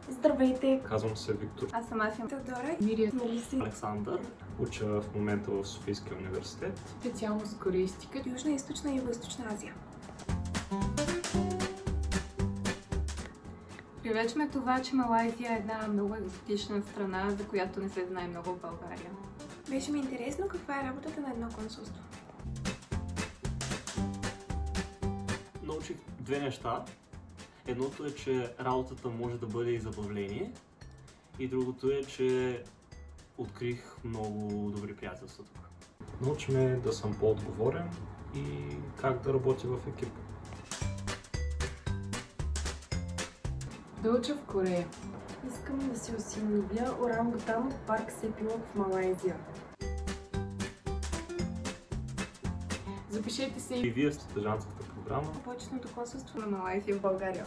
Здравейте! Казвам се Виктор. Аз съм Асия. Теодора. Мирия. Мелиса. Александър. Уча в момента в Софийския университет. Специалност корейстика. Южна, Източна и Юго-Източна Азия. Привлечме това, че Малайзия е една много екзотична страна, за която не се знае много в България. Беше ми интересно каква е работата на едно консулство. Научих две неща. Едното е, че работата може да бъде и забавление. И другото е, че открих много добри приятелства тук. Научи ме да съм по-отговорен и как да работя в екип. Да уча в Корея. Искам да си осиновя орангутан от парк Сепилок в Малайзия. Запишете се И вие в стажантската програма. Почетното консулство на Малайзия в България.